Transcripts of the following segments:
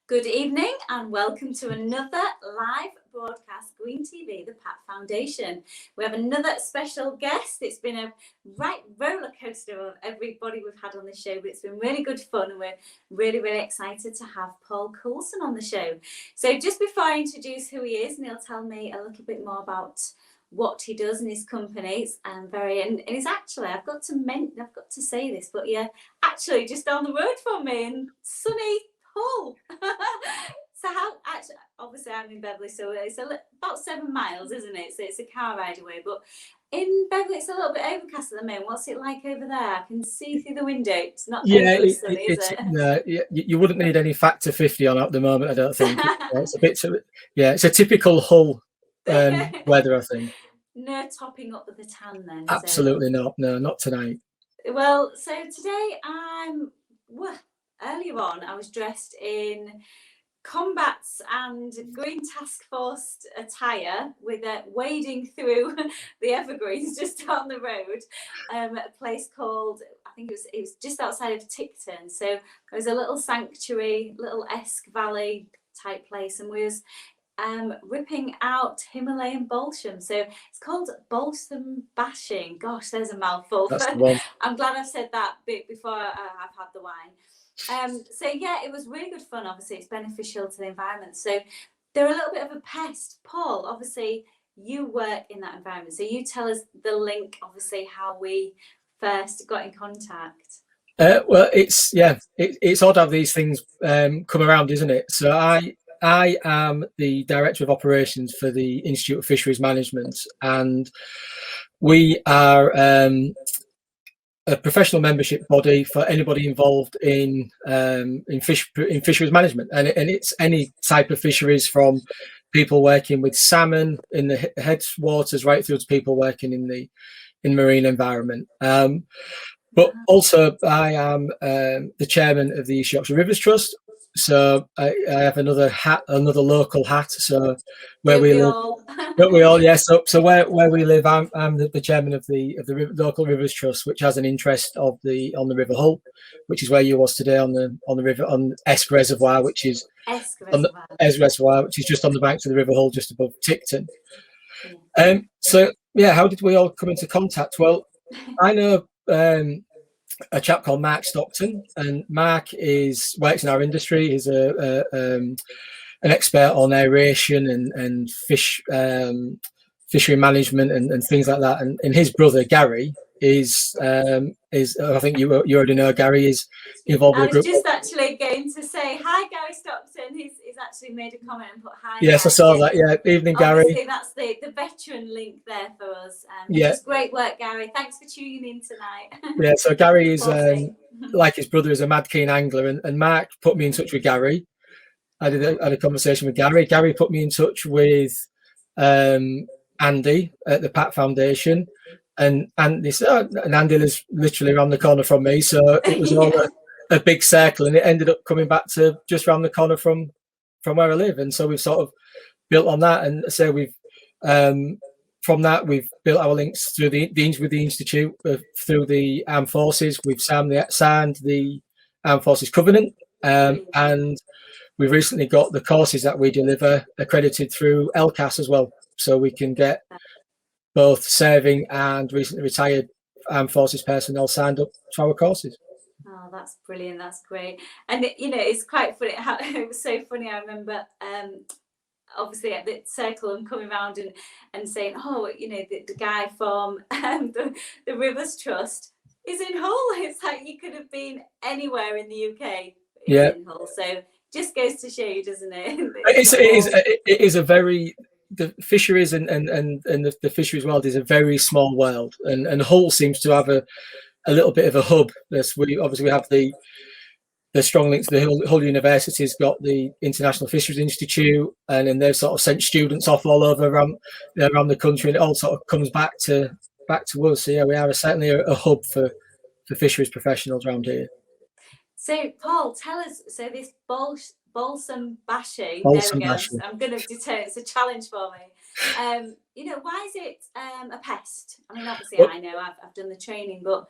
Good evening and welcome to another live broadcast, Green TV, the Pat Foundation. We have another special guest. It's been a right roller coaster of everybody we've had on the show, but it's been really good fun and we're really excited to have Paul Coulson on the show. So just before I introduce who he is, and he'll tell me a little bit more about what he does in his companies, and he's actually, I've got to say this, but yeah, actually just down the road from me in sunny Hull. So obviously I'm in Beverley, so it's about 7 miles, isn't it? So it's a car ride away, but in Beverley it's a little bit overcast at the moment. What's it like over there? I can see through the window. It's not overly sunny, is it? You wouldn't need any factor 50 on at the moment, I don't think. It's a bit, it's a typical Hull weather, I think. No topping up with the tan then? Absolutely not. No, not tonight. Well, so today earlier on I was dressed in combats and Green Task Force attire with wading through the evergreens just down the road, a place called, I think it was just outside of Ticton. So it was a little sanctuary, little Esk Valley type place, and we was ripping out Himalayan balsam. So it's called balsam bashing. Gosh, there's a mouthful. That's the one. I'm glad I've said that bit before I've had the wine. So yeah, it was really good fun. Obviously, it's beneficial to the environment. So they're a little bit of a pest. Paul, obviously, you work in that environment. So you tell us the link, obviously, how we first got in contact. Well, it's odd how these things come around, isn't it? So I am the Director of Operations for the Institute of Fisheries Management, and we are a professional membership body for anybody involved in fisheries management, and it's any type of fisheries, from people working with salmon in the headwaters right through to people working in marine environment. But also, I am the chairman of the East Yorkshire Rivers Trust. So I have another local hat. So where we live, So where we live, I'm the chairman of the local Rivers Trust, which has an interest on the River Hull, which is where you was today on the river, on Esk Reservoir, which is Esk Reservoir, which is just on the banks of the River Hull, just above Ticton. So yeah, how did we all come into contact? Well, I know a chap called Mark Stockton, and Mark works in our industry. He's an expert on aeration and fish fishery management and things like that. And his brother Gary is I think you already know Gary is involved with a group. I was just actually going to say hi, Gary Stockton. He's actually made a comment and put hi. Yes, Gary. I saw that. Yeah, evening, Gary. Obviously, that's the veteran link there for us. It's great work, Gary. Thanks for tuning in tonight. Yeah, so Gary is like his brother, is a mad keen angler, and Mark put me in touch with Gary. I had a conversation with Gary. Gary put me in touch with Andy at the Pat Foundation. And Andy lives literally around the corner from me, so it was all a big circle, and it ended up coming back to just around the corner from where I live. And so we've sort of built on that, and so we've from that we've built our links through with the Institute, through the Armed Forces. We've signed the Armed Forces Covenant, and we've recently got the courses that we deliver accredited through LCAS as well, so we can get both serving and recently retired Armed Forces personnel signed up to our courses. Oh, that's brilliant. That's great. And, it's quite funny. It was so funny. I remember, obviously, at the circle and coming around and saying, the guy from the Rivers Trust is in Hull. It's like you could have been anywhere in the UK. In Hull. So just goes to show you, doesn't it? It is a very... The fisheries and the fisheries world is a very small world, and Hull seems to have a little bit of a hub. We have the strong links to the Hull University's got the International Fisheries Institute, and then they've sort of sent students off all over around the country, and it all sort of comes back to us. So yeah, we are certainly a hub for fisheries professionals around here. So Paul, tell us. So this balsam bashing. There we go. I'm going to deter. It's a challenge for me. Why is it a pest? I mean, obviously, I know I've done the training, but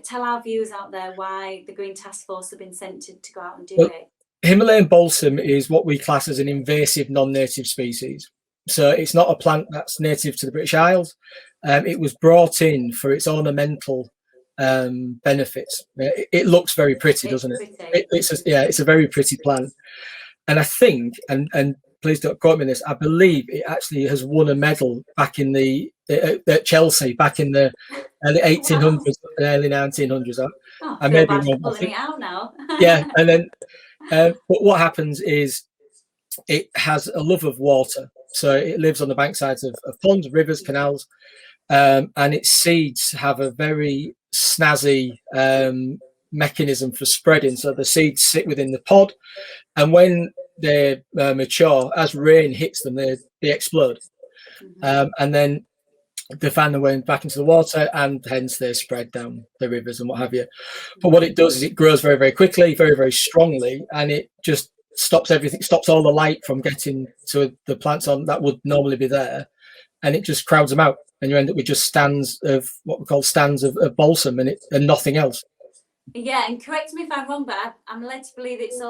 tell our viewers out there why the Green Task Force have been sent to go out and do it. Himalayan balsam is what we class as an invasive non-native species. So it's not a plant that's native to the British Isles. It was brought in for its ornamental benefits. It looks very pretty, doesn't it? It's a very pretty plant. And I think, and please don't quote me on this, I believe it actually has won a medal back in at Chelsea back in the early 1800s, early 1900s. I may be wrong. Pulling it out now. Yeah, and then but what happens is it has a love of water, so it lives on the banksides of ponds, rivers, canals, and its seeds have a very snazzy mechanism for spreading. So the seeds sit within the pod, and when they mature, as rain hits them, they explode, and then they find their way back into the water, and hence they spread down the rivers and what have you. But what it does is it grows very, very quickly, very, very strongly, and it just stops all the light from getting to the plants on that would normally be there, and it just crowds them out, and you end up with just stands of what we call stands of balsam and nothing else. Yeah, and correct me if I'm wrong, but I'm led to believe it's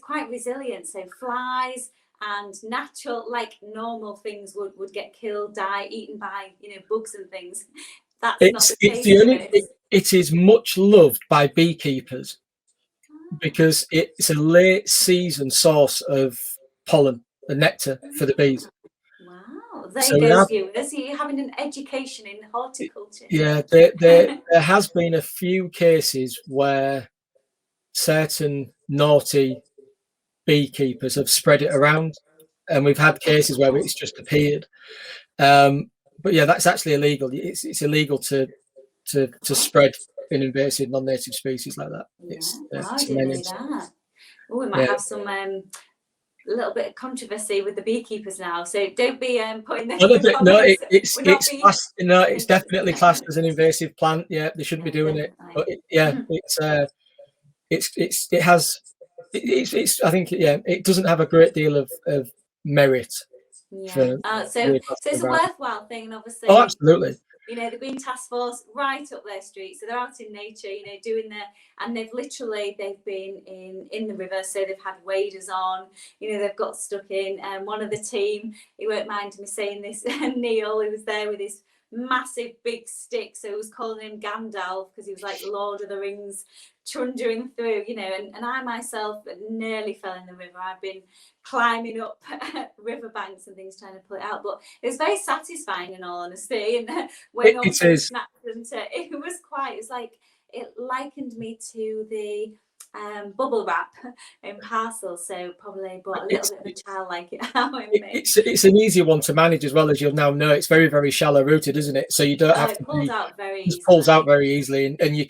quite resilient. So flies and natural, like normal things would get killed, die, eaten by bugs and things. That's it is much loved by beekeepers because it's a late season source of pollen and nectar for the bees. Wow, there you go, viewers. You're having an education in horticulture. Yeah, there has been a few cases where certain naughty beekeepers have spread it around, and we've had cases where it's just appeared. But yeah, that's actually illegal. It's illegal to spread an invasive non-native species like that. I didn't know that. Oh, we might have some a little bit of controversy with the beekeepers now, so don't be putting this. It's definitely classed as an invasive plant. Yeah, they shouldn't be doing it. But I think it doesn't have a great deal of merit. So it's a worthwhile thing, and obviously. Oh, absolutely. The Green Task Force right up their street, so they're out in nature, doing and they've been in the river, so they've had waders on, they've got stuck in. And one of the team, he won't mind me saying this, Neil, he was there with his massive big stick, so he was calling him Gandalf because he was like Lord of the Rings trundering through, and I myself nearly fell in the river. I've been climbing up river banks and things trying to pull it out, but it was very satisfying in all honesty. And when I snapped them it likened me to the bubble wrap in parcels, so probably brought a little bit of a childlike it's an easier one to manage as well, as you'll now know. It's very, very shallow rooted, isn't it? So you don't have to pulls out very easily, and you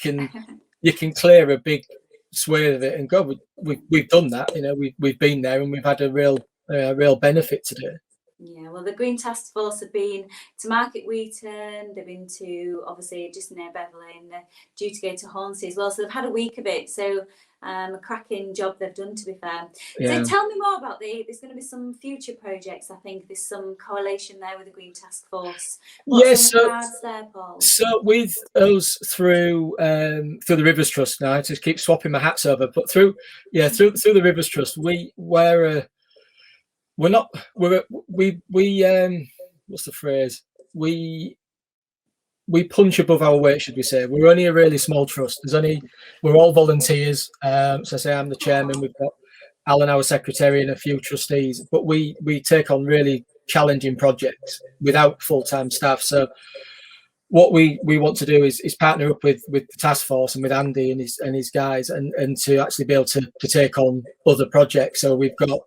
can clear a big swathe of it and go. We've done that, we've been there, and we've had a real benefit today. Yeah, well, the Green Task Force have been to Market Wheaton, they've been to obviously just near Beverley, and they're due to go to Hornsey as well. So they've had a week of it. So a cracking job they've done, to be fair. Yeah. So tell me more about there's going to be some future projects. I think there's some correlation there with the Green Task Force. What's some cards there, Paul? So with us through the Rivers Trust, now I just keep swapping my hats over, but through the Rivers Trust, what's the phrase? We punch above our weight, should we say? We're only a really small trust. We're all volunteers. So I say I'm the chairman. We've got Alan, our secretary, and a few trustees. But we take on really challenging projects without full-time staff. So what we want to do is partner up with the task force and with Andy and his guys, and to actually be able to take on other projects. So we've got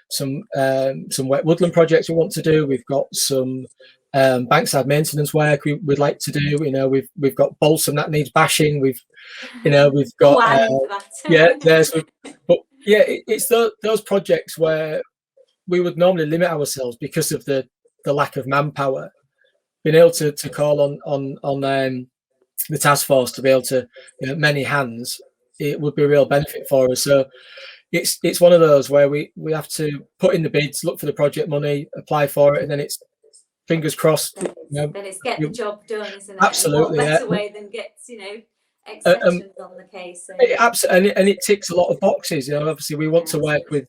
some wet woodland projects we want to do. We've got some bankside maintenance work we'd like to do. We've got balsam that needs bashing. We've got it's those projects where we would normally limit ourselves because of the lack of manpower. Being able to call on the task force to be able to many hands, it would be a real benefit for us. So it's one of those where we have to put in the bids, look for the project money, apply for it, and then it's fingers crossed. Then it's get the job done, isn't it? Absolutely. What better way than get exceptions on the case. So. Absolutely, and it ticks a lot of boxes. Obviously we want to work with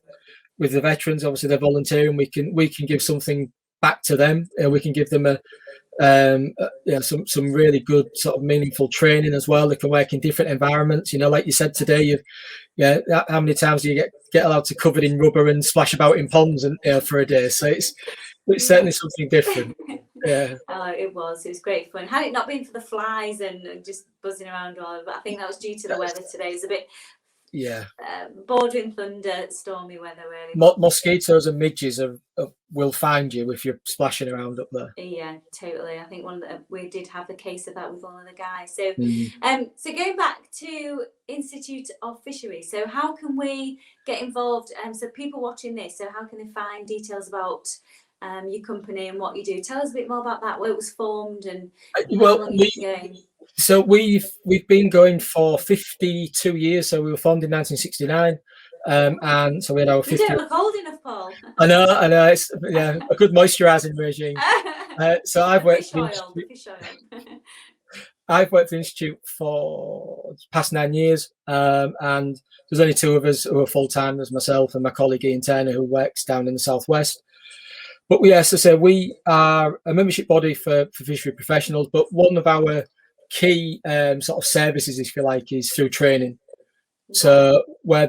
the veterans. Obviously they're volunteering. We can give something back to them. We can give them some really good sort of meaningful training as well. They can work in different environments. Like you said today, how many times do you get allowed to covered in rubber and splash about in ponds and for a day? So it's certainly something different. Yeah. Oh, it was great fun. Had it not been for the flies and just buzzing around all over, but I think that was due to the weather today. It's a bit bordering thunder, stormy weather really. Mosquitoes and midges will find you if you're splashing around up there. Yeah, totally. I think we did have the case of that with one of the guys. So so going back to Institute of Fisheries, so how can we get involved? So people watching this, so how can they find details about your company and what you do? Tell us a bit more about that, where it was formed and how long you've been going. So we've been going for 52 years. So we were formed in 1969, and so we had our 50. You don't look old enough, Paul. I know. It's a good moisturising regime. So I've worked for the Institute for the past 9 years, and there's only two of us who are full time. There's myself and my colleague Ian Turner, who works down in the southwest. But we are a membership body for fishery professionals. But one of our key sort of services, if you like, is through training. So I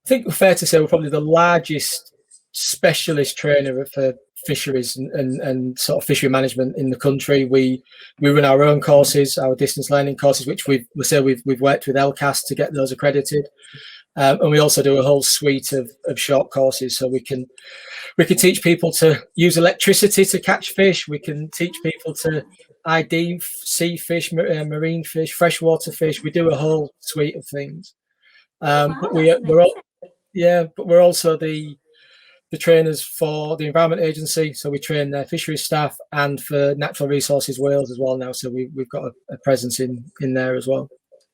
think we're fair to say we're probably the largest specialist trainer for fisheries and sort of fishery management in the country. We run our own courses, our distance learning courses, which we've worked with Elcast to get those accredited. And we also do a whole suite of short courses, so we can teach people to use electricity to catch fish. We can teach people to ID sea fish, marine fish, freshwater fish. We do a whole suite of things. But we're also the trainers for the Environment Agency. So we train their fisheries staff, and for Natural Resources Wales as well now. So we've got a presence in there as well.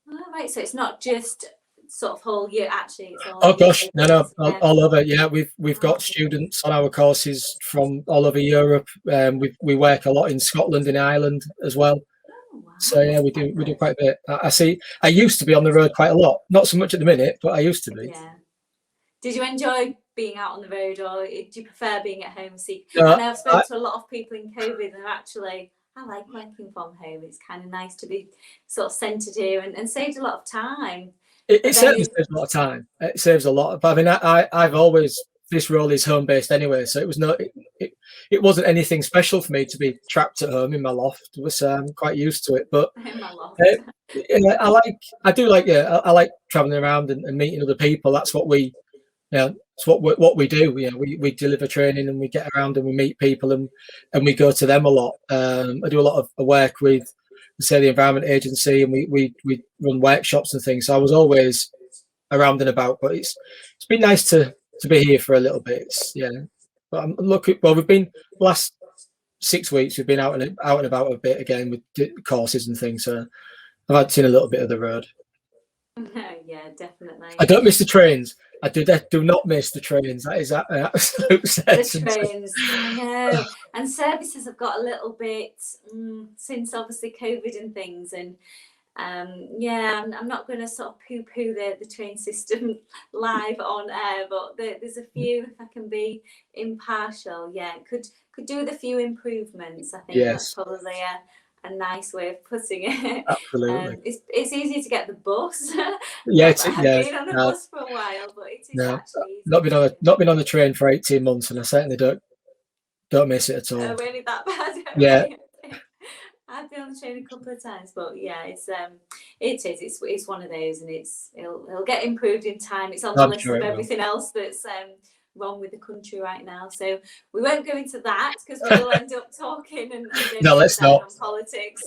Oh, right. So it's not just sort of whole year, actually. It's all all over. Yeah, we've got students on our courses from all over Europe. We work a lot in Scotland and Ireland as well. Oh, wow. So yeah, we do quite a bit. I used to be on the road quite a lot, not so much at the minute, but I used to be. Yeah. Did you enjoy being out on the road, or do you prefer being at home? I know I've spoken to a lot of people in COVID, and actually I like working from home. It's kind of nice to be sort of centred here and saved a lot of time. It certainly saves a lot of time. It saves a lot. But I mean, I've always, this role is home based anyway, so it wasn't anything special for me to be trapped at home in my loft. I'm quite used to it. But in my loft. I like traveling around and meeting other people. That's what it's what we do. We deliver training and we get around and we meet people and we go to them a lot. I do a lot of work with, say, the Environment Agency, and we run workshops and things. So I was always around and about, but it's been nice to be here for a little bit. But I'm looking. Well, we've been last 6 weeks. We've been out and about a bit again with courses and things. So I've had seen a little bit of the road. Yeah, definitely. I don't miss the trains. I do not miss the trains. That is an absolute certainty. The trains, I know. And services have got a little bit since obviously COVID and things. And I'm not going to sort of poo-poo the train system live on air, but there's a few, if I can be impartial, could do with a few improvements. I think that's probably a nice way of putting it. Absolutely. It's easy to get the bus. I've been on a bus for a while, but it is actually easy. Not been on the train for 18 months, and I certainly don't miss it at all. Oh, really that bad? Yeah. I've been on the train a couple of times, but it's one of those, and it'll get improved in time. It's on the list of everything else that's wrong with the country right now, so we won't go into that because we'll end up talking and no, let's not on politics,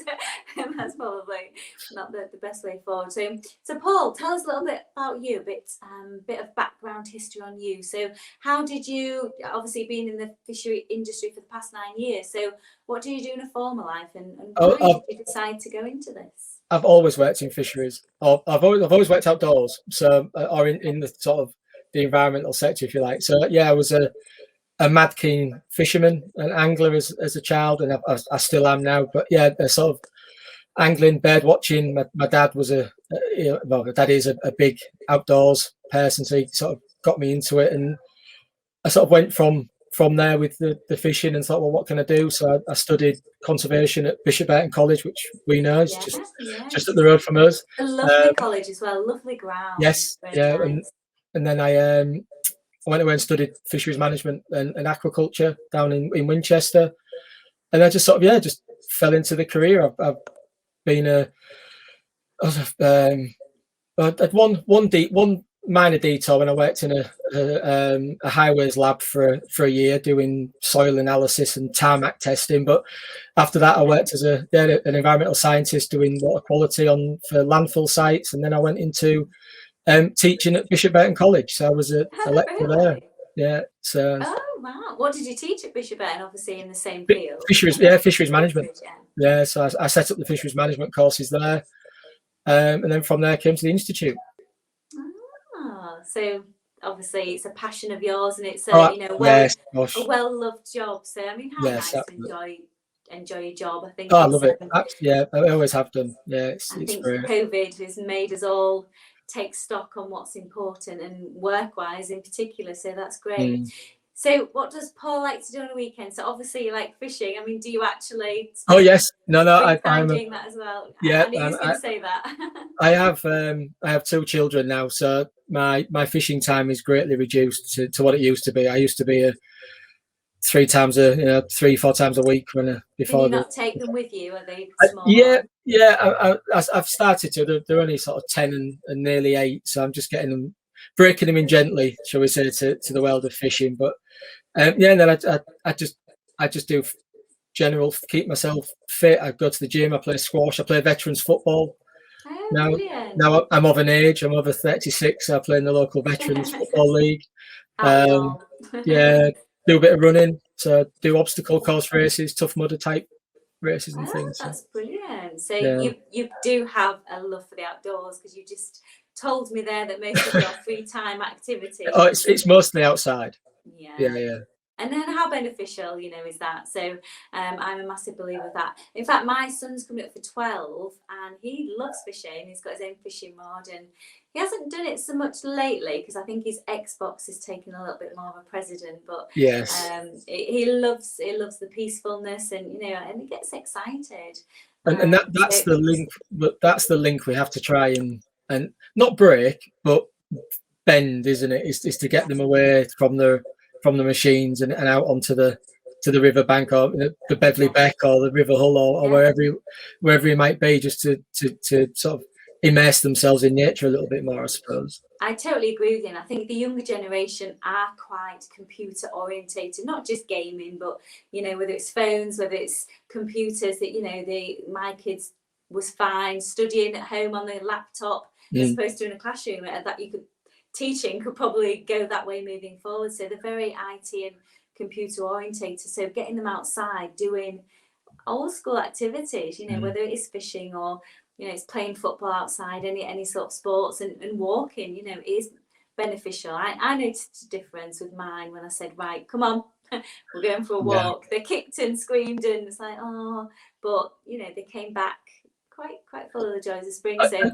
and that's probably not the best way forward. So Paul, tell us a little bit about you, a bit of background history on you. So how did you, obviously being in the fishery industry for the past 9 years, so what do you do in a former life, and why did you decide to go into this? I've always worked in fisheries. I've always worked outdoors, so or in the sort of the environmental sector, if you like. So I was a mad keen fisherman and angler as a child, and I still am now. But angling, bird watching. My dad was my dad is a big outdoors person, so he sort of got me into it, and I sort of went from there with the fishing and thought, well, what can I do? So I studied conservation at Bishop Burton College, which we know is just up the road from us. A lovely college as well, lovely ground. Yes, yeah, nice. And then I went away and studied fisheries management and aquaculture down in Winchester, and I just sort of just fell into the career. I've been one minor detour when I worked in a highways lab for a year doing soil analysis and tarmac testing. But after that, I worked as an environmental scientist doing water quality for landfill sites, and then I went into teaching at Bishop Burton College. So I was a lecturer there. Yeah. So. Oh wow! What did you teach at Bishop Burton? Obviously in the same field. Fisheries management. Yeah. So I set up the fisheries management courses there, and then from there I came to the institute. So obviously it's a passion of yours, and it's a well-loved job. So I mean, how nice to enjoy your job. I think. I love it. Yeah, I always have done. Yeah, it's think great. COVID has made us all take stock on what's important, and work-wise in particular. So that's great. So what does Paul like to do on a weekend? So obviously you like fishing. I mean, do you actually? Oh yes, no, I'm doing that as well. Yeah, I knew you was going to say that. I have 2 children now, so my fishing time is greatly reduced to what it used to be. I used to be 3-4 times a week before. Can you not take them with you? Are they small? I've started to. They're only sort of 10 and nearly 8, so I'm just breaking them in gently, shall we say, to the world of fishing. But and then I just do general, keep myself fit. I go to the gym, I play squash, I play veterans football. Now I'm of an age, I'm over 36, so I play in the local veterans football league. Do a bit of running, so do obstacle course races, tough mudder type races and things. That's brilliant. So you do have a love for the outdoors, because you just told me there that most of your free time activity. Oh, it's mostly outside. Yeah. And then how beneficial, is that? So I'm a massive believer of that. In fact, my son's coming up for 12 and he loves fishing. He's got his own fishing rod, and he hasn't done it so much lately because I think his Xbox has taken a little bit more of a precedent. But yes, he loves the peacefulness, and and he gets excited. And that's the link. But that's the link we have to try and not break, but bend, isn't it? Is to get them away from the machines and out onto the river bank, or the Beverley Beck, or the River Hull, or wherever it might be, just to sort of immerse themselves in nature a little bit more, I suppose. I totally agree with you. And I think the younger generation are quite computer orientated, not just gaming, but whether it's phones, whether it's computers. That my kids was fine studying at home on their laptop as opposed to in a classroom. That teaching could probably go that way moving forward. So they're very IT and computer orientated. So getting them outside doing old school activities, whether it is fishing or it's playing football outside, any sort of sports, and walking, is beneficial. I noticed a difference with mine when I said, right, come on, we're going for a walk. They kicked and screamed, and it's like, oh, but they came back quite full of the joys of spring. So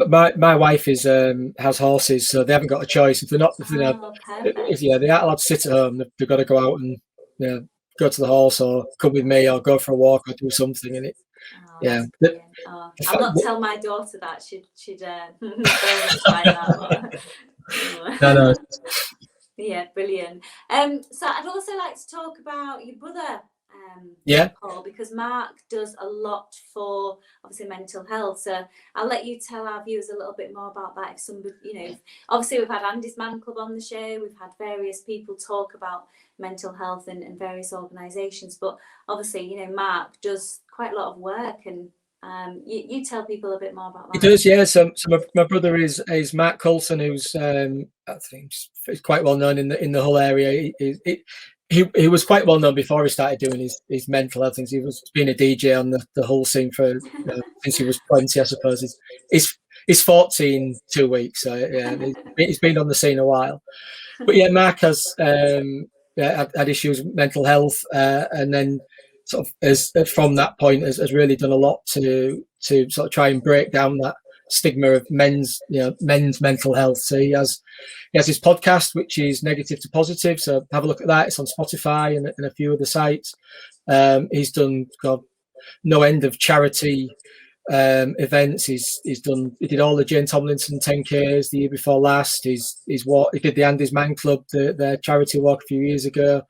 my wife has horses, so they haven't got a choice. If they're not, they aren't allowed to sit at home. They've got to go out and go to the horse, or come with me, or go for a walk, or do something. And I'll not tell my daughter that. She'd find that. No. Yeah, brilliant. So I'd also like to talk about your brother, Paul, because Mark does a lot for obviously mental health. So I'll let you tell our viewers a little bit more about that. If somebody, obviously we've had Andy's Man Club on the show, we've had various people talk about mental health and various organisations, but obviously Mark does quite a lot of work, and you tell people a bit more about that. He does, yeah. So my brother is Mark Coulson, who's I think he's quite well known in the Hull area. He was quite well known before he started doing his mental health things. He was being a DJ on the Hull scene for since he was 20, I suppose. He's 14 2 weeks, so he's been on the scene a while. But Mark has had issues with mental health, and then sort of as from that point has really done a lot to sort of try and break down that stigma of men's mental health. So he has his podcast, which is Negative to Positive. So have a look at that. It's on Spotify and a few other sites. He's done no end of charity events. He did all the Jane Tomlinson 10Ks the year before last. He did the Andy's Man Club, their charity walk a few years ago.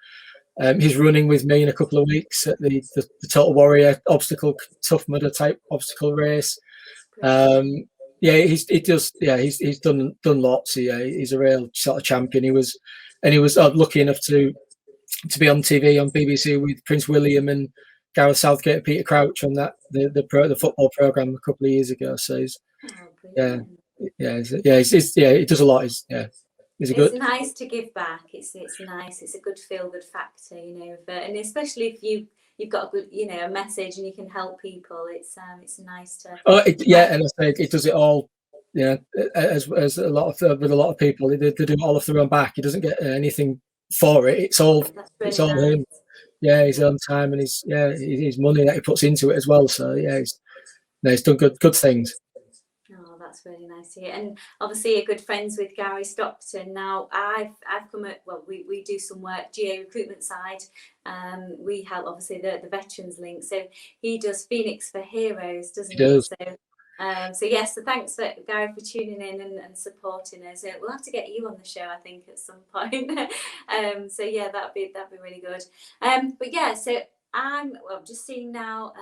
He's running with me in a couple of weeks at the Total Warrior obstacle, Tough Mudder type obstacle race. He's done lots. He's a real sort of champion. He was lucky enough to be on TV on BBC with Prince William and Gareth Southgate and Peter Crouch on the football program a couple of years ago. So he does a lot. It's nice to give back. It's nice. It's a good feel good factor, and especially if you've got a good, a message and you can help people. It's nice to. And I say it does it all. As a lot of with a lot of people, they do it all off their own back. He doesn't get anything for it. It's all nice. Him. Yeah, his own time and his money that he puts into it as well. So he's done good things. Oh, that's really nice to hear. And obviously you're good friends with Gary Stockton. Now I've come at, we do some work GA recruitment side. We have obviously the veterans link. So he does Phoenix for Heroes, doesn't he? So thanks for Gary for tuning in and supporting us. We'll have to get you on the show, I think, at some point. That'd be really good. So I'm just seeing now.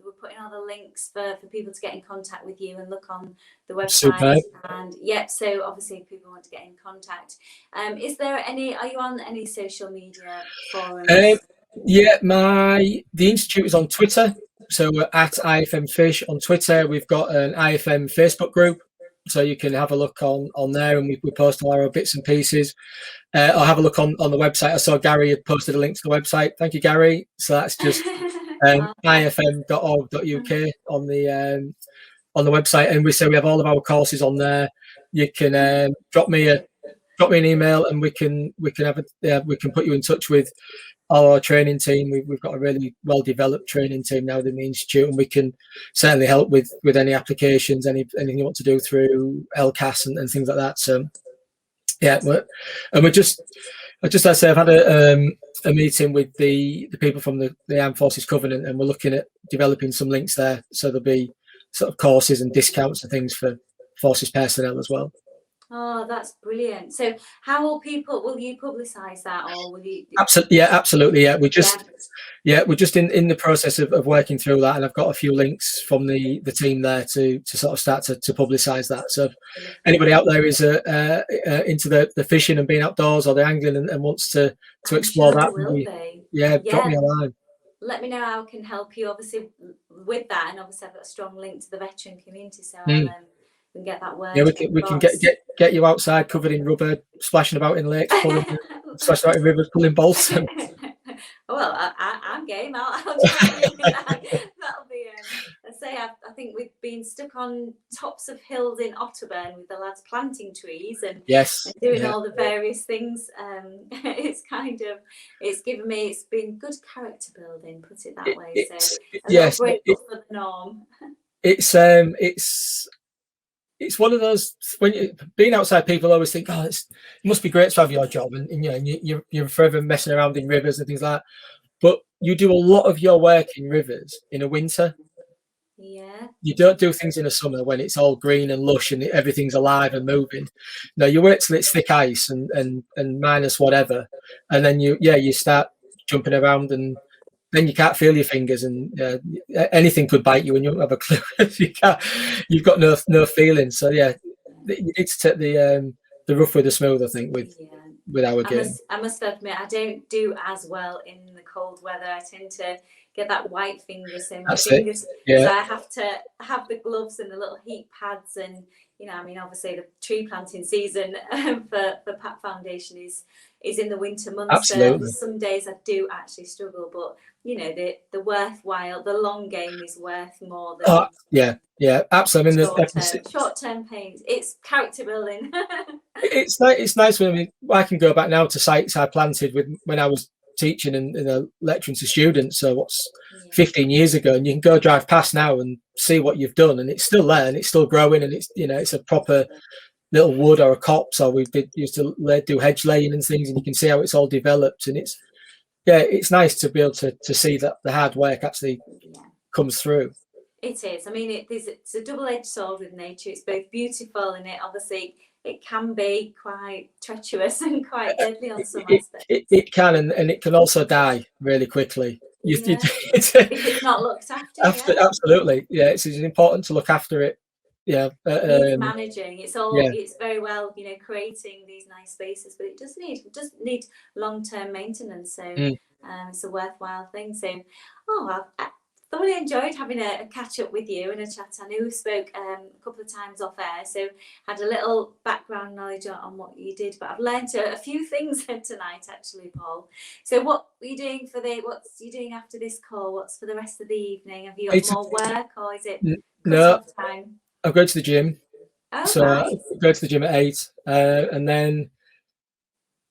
We're putting all the links for people to get in contact with you and look on the website. Super. So obviously if people want to get in contact, are you on any social media forums? The institute is on Twitter. So we're at IFM Fish on Twitter. We've got an IFM Facebook group, so you can have a look on there, and we post all our bits and pieces. I'll have a look on the website. I saw Gary had posted a link to the website. Thank you, Gary. So that's just ifm.org.uk on the website, and we have all of our courses on there. You can drop me an email, and we can put you in touch with our training team. We've got a really well developed training team now in the institute, and we can certainly help with any applications, anything you want to do through LCAS and things like that. So I've had a meeting with the people from the Armed Forces Covenant, and we're looking at developing some links there, so there'll be sort of courses and discounts and things for forces personnel as well. Oh, that's brilliant. So will you publicise that, or will you? Absolutely. Yeah. We're just in the process of working through that, and I've got a few links from the team there to sort of start to publicise that. So if anybody out there is into the fishing and being outdoors or the angling and wants to explore that, drop me a line. Let me know how I can help you, obviously, with that, and obviously I've got a strong link to the veteran community, so we can get that word. Yeah, we can get you outside covered in rubber, splashing about in lakes, splashing about in rivers, pulling bolts. Well, I'm game. I'll try that. That'll be. I think we've been stuck on tops of hills in Otterburn with the lads planting trees and doing all the various things. It's been good character building, put it that way. So break up for the norm. It's one of those, when being outside, people always think, it must be great to have your job, and you're forever messing around in rivers and things like that. But you do a lot of your work in rivers in the winter. Yeah. You don't do things in the summer when it's all green and lush and everything's alive and moving. No, you wait till it's thick ice and minus whatever, and then you start jumping around, and then you can't feel your fingers, and anything could bite you and you don't have a clue. You've got no feeling. So you need to take the rough with the smooth, I think, with our game. I must admit, I don't do as well in the cold weather. I tend to get that white finger, so my fingers. So I have to have the gloves and the little heat pads, and obviously the tree planting season for Pat Foundation is in the winter months. Absolutely. So some days I do actually struggle, but the worthwhile, the long game is worth more than absolutely. Short-term pains. It's character building. It's nice when I can go back now to sites I planted when I was teaching and lecturing to students. So what's 15 years ago, and you can go drive past now and see what you've done, and it's still there and it's still growing, and it's, you know, it's a proper little wood or a copse, or used to do hedge laying and things, and you can see how it's all developed. And it's nice to be able to see that the hard work actually comes through. It is. I mean, it's a double-edged sword with nature. It's both beautiful, and it can be quite treacherous and quite deadly on some aspects. It can, and it can also die really quickly. If it's not looked after. Absolutely, it's important to look after it. It needs managing. It's very well, you know, creating these nice spaces, but it does need long-term maintenance. So it's a worthwhile thing. So, I thoroughly enjoyed having a catch up with you and a chat. I know we spoke a couple of times off air, so had a little background knowledge on what you did, but I've learned a few things tonight, actually, Paul. So what are you doing what's you doing after this call? What's for the rest of the evening? Have you got more work, or is it cut-off time? I'll go to the gym. So nice. I go to the gym at 8, and then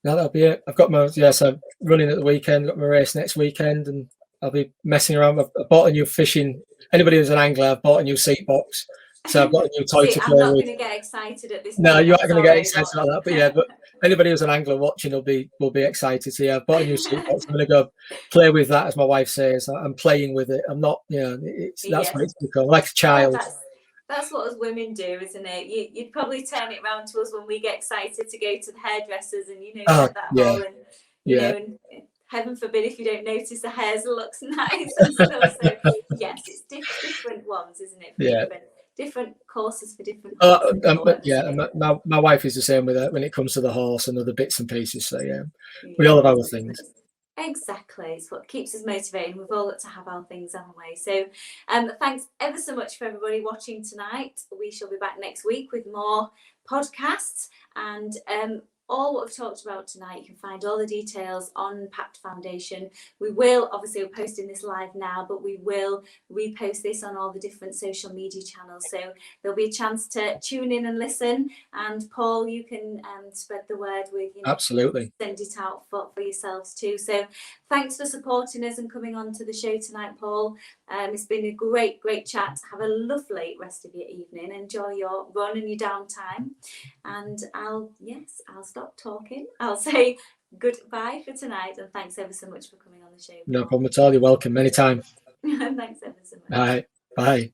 that'll be it. I've got so running at the weekend, got my race next weekend, and I'll be messing around. I've bought a new fishing. Anybody who's an angler, I've bought a new seat box. So I've got a new toy to play with. I'm not going to get excited at this. No, you aren't going to get excited about that. But anybody who's an angler watching will be excited. So I've bought a new seat box. I'm going to go play with that, as my wife says. I'm playing with it. I'm not, that's what it's become, like a child. That's what us women do, isn't it? You'd probably turn it round to us when we get excited to go to the hairdressers and, get that whole, and and heaven forbid if you don't notice the hairs looks nice and stuff. So yes, it's different ones, isn't it? Different courses for different. My wife is the same with it when it comes to the horse and other bits and pieces. So we all have our things. Exactly, it's what keeps us motivated. We've all got to have our things our way. So thanks ever so much for everybody watching tonight. We shall be back next week with more podcasts, and all what we've talked about tonight, you can find all the details on Pact Foundation. We will, obviously, we're posting this live now, but we will repost this on all the different social media channels. So there'll be a chance to tune in and listen. And Paul, you can spread the word with, absolutely, send it out for yourselves too. So thanks for supporting us and coming on to the show tonight, Paul. It's been a great chat. Have a lovely rest of your evening. Enjoy your run and your downtime. And I'll stop talking. I'll say goodbye for tonight, and thanks ever so much for coming on the show, Paul. No problem at all. You're welcome anytime. Thanks ever so much. All right. Bye.